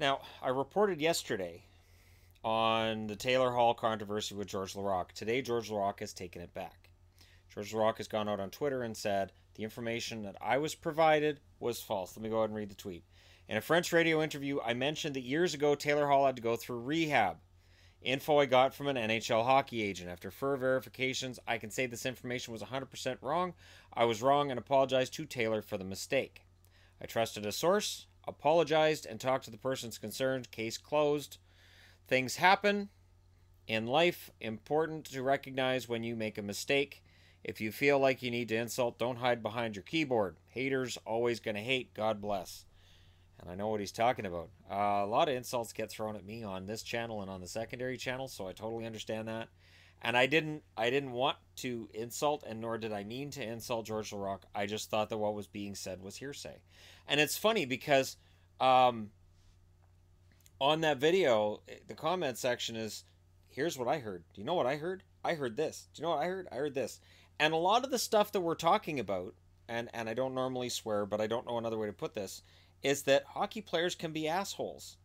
Now, I reported yesterday on the Taylor Hall controversy with George Laraque. Today, George Laraque has taken it back. George Laraque has gone out on Twitter and said the information that I was provided was false. Let me go ahead and read the tweet. In a French radio interview, I mentioned that years ago Taylor Hall had to go through rehab. Info I got from an NHL hockey agent. After further verifications, I can say this information was 100% wrong. I was wrong and apologize to Taylor for the mistake. I trusted a source, apologized, and talked to the persons concerned. Case closed. Things happen in life. Important to recognize when you make a mistake. If you feel like you need to insult, don't hide behind your keyboard. Haters always gonna hate. God bless. And I know what he's talking about. A lot of insults get thrown at me on this channel and on the secondary channel, so I totally understand that. And I didn't want to insult, and nor did I mean to insult George Laraque. I just thought that what was being said was hearsay. And it's funny because on that video, the comment section is, here's what I heard. Do you know what I heard? I heard this. Do you know what I heard? I heard this. And a lot of the stuff that we're talking about, and I don't normally swear, but I don't know another way to put this, is that hockey players can be assholes.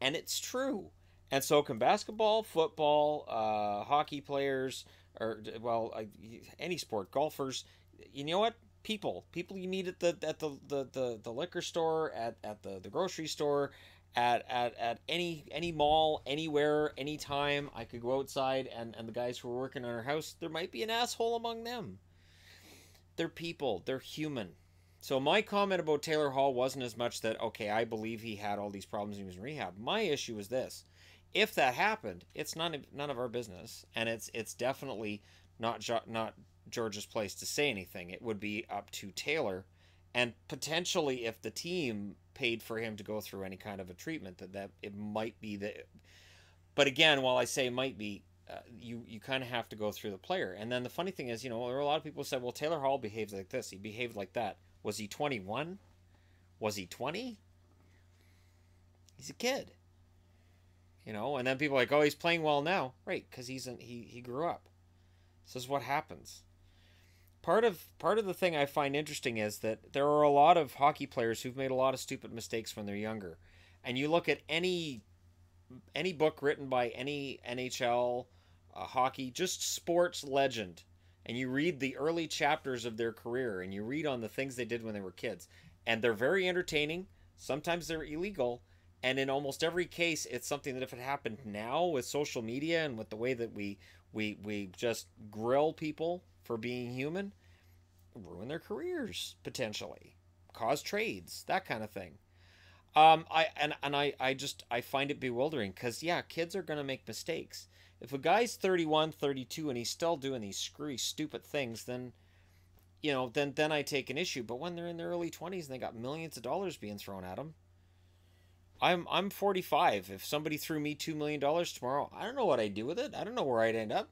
And it's true. And so can basketball, football, hockey players, or, well, any sport, golfers. You know what? People you meet at the liquor store, at the grocery store, at any mall, anywhere, anytime. I could go outside, and the guys who are working on our house, there might be an asshole among them. They're people. They're human. So my comment about Taylor Hall wasn't as much that, okay, I believe he had all these problems and he was in rehab. My issue is this. If that happened, it's none of our business, and it's definitely not George's place to say anything. It would be up to Taylor, and potentially if the team paid for him to go through any kind of a treatment, that it might be that. But again, while I say might be, you kind of have to go through the player. And then the funny thing is, there are a lot of people who said, well, Taylor Hall behaves like this, he behaved like that. Was he 21? Was he 20? He's a kid. And then people are like, oh, he's playing well now. Right, because he grew up. This is what happens. Part of the thing I find interesting is that there are a lot of hockey players who've made a lot of stupid mistakes when they're younger. And you look at any book written by any NHL hockey, just sports legend, and you read the early chapters of their career, and you read on the things they did when they were kids, and they're very entertaining. Sometimes they're illegal, and in almost every case, it's something that if it happened now with social media and with the way that we just grill people for being human, ruin their careers potentially, cause trades, that kind of thing. I find it bewildering because, yeah, kids are gonna make mistakes. If a guy's 31, 32, and he's still doing these screwy, stupid things, then then I take an issue. But when they're in their early 20s and they got millions of dollars being thrown at them, I'm 45. If somebody threw me $2 million tomorrow, I don't know what I'd do with it. I don't know where I'd end up.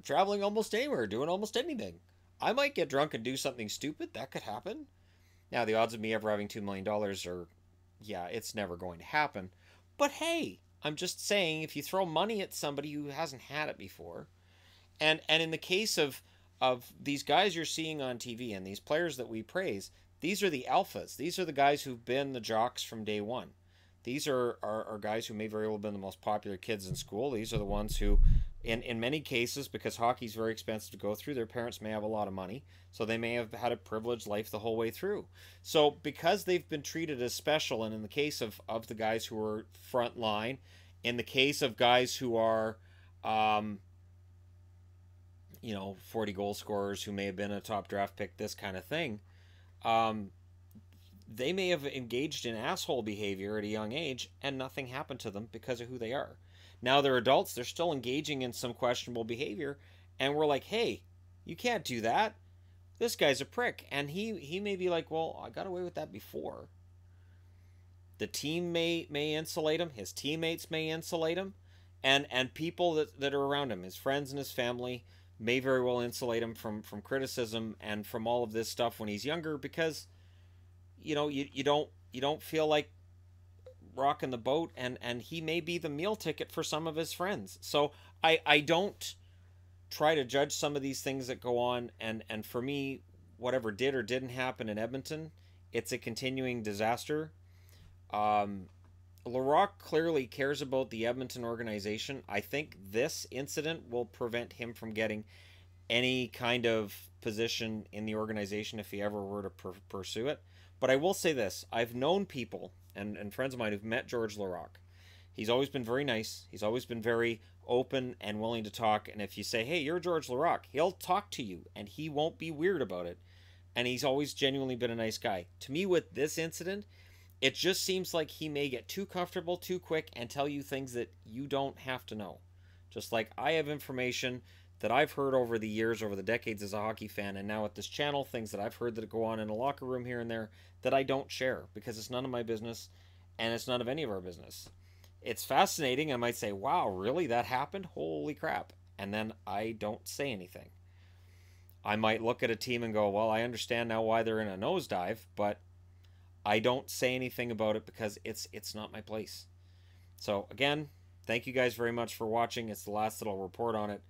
Traveling almost anywhere, doing almost anything. I might get drunk and do something stupid. That could happen. Now, the odds of me ever having $2 million are, yeah, it's never going to happen. But hey, I'm just saying, if you throw money at somebody who hasn't had it before, and in the case of these guys you're seeing on TV and these players that we praise, these are the alphas. These are the guys who've been the jocks from day one. These are guys who may very well have been the most popular kids in school. These are the ones who, in many cases, because hockey's very expensive to go through, their parents may have a lot of money, so they may have had a privileged life the whole way through. So because they've been treated as special, and in the case of the guys who are front line, in the case of guys who are 40 goal scorers who may have been a top draft pick, this kind of thing, they may have engaged in asshole behavior at a young age and nothing happened to them because of who they are. Now they're adults, they're still engaging in some questionable behavior, and we're like, hey, you can't do that. This guy's a prick. And he may be like, well, I got away with that before. The team may insulate him, his teammates may insulate him, and people that are around him, his friends and his family, may very well insulate him from criticism and from all of this stuff when he's younger, because you don't feel like rocking the boat, and he may be the meal ticket for some of his friends. So I don't try to judge some of these things that go on, and for me, whatever did or didn't happen in Edmonton, it's a continuing disaster. Laraque clearly cares about the Edmonton organization. I think this incident will prevent him from getting any kind of position in the organization if he ever were to pursue it. But I will say this: I've known people and friends of mine who've met George Laraque. He's always been very nice. He's always been very open and willing to talk. And if you say, "Hey, you're George Laraque," he'll talk to you and he won't be weird about it. And he's always genuinely been a nice guy. To me, with this incident, it just seems like he may get too comfortable too quick and tell you things that you don't have to know. Just like I have information that I've heard over the years, over the decades as a hockey fan, and now at this channel, things that I've heard that go on in a locker room here and there that I don't share because it's none of my business and it's none of any of our business. It's fascinating. I might say, wow, really? That happened? Holy crap. And then I don't say anything. I might look at a team and go, well, I understand now why they're in a nosedive, but I don't say anything about it because it's not my place. So again, thank you guys very much for watching. It's the last little report on it.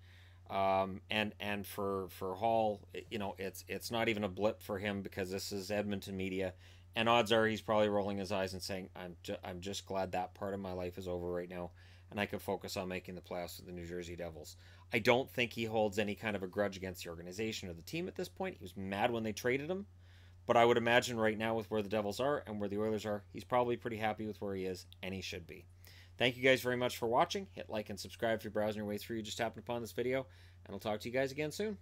And for Hall, you know, it's not even a blip for him because this is Edmonton media, and odds are he's probably rolling his eyes and saying, I'm just glad that part of my life is over right now, and I can focus on making the playoffs with the New Jersey Devils. I don't think he holds any kind of a grudge against the organization or the team at this point. He was mad when they traded him, but I would imagine right now with where the Devils are and where the Oilers are, he's probably pretty happy with where he is, and he should be. Thank you guys very much for watching. Hit like and subscribe if you're browsing your way through. You just happened upon this video, and I'll talk to you guys again soon.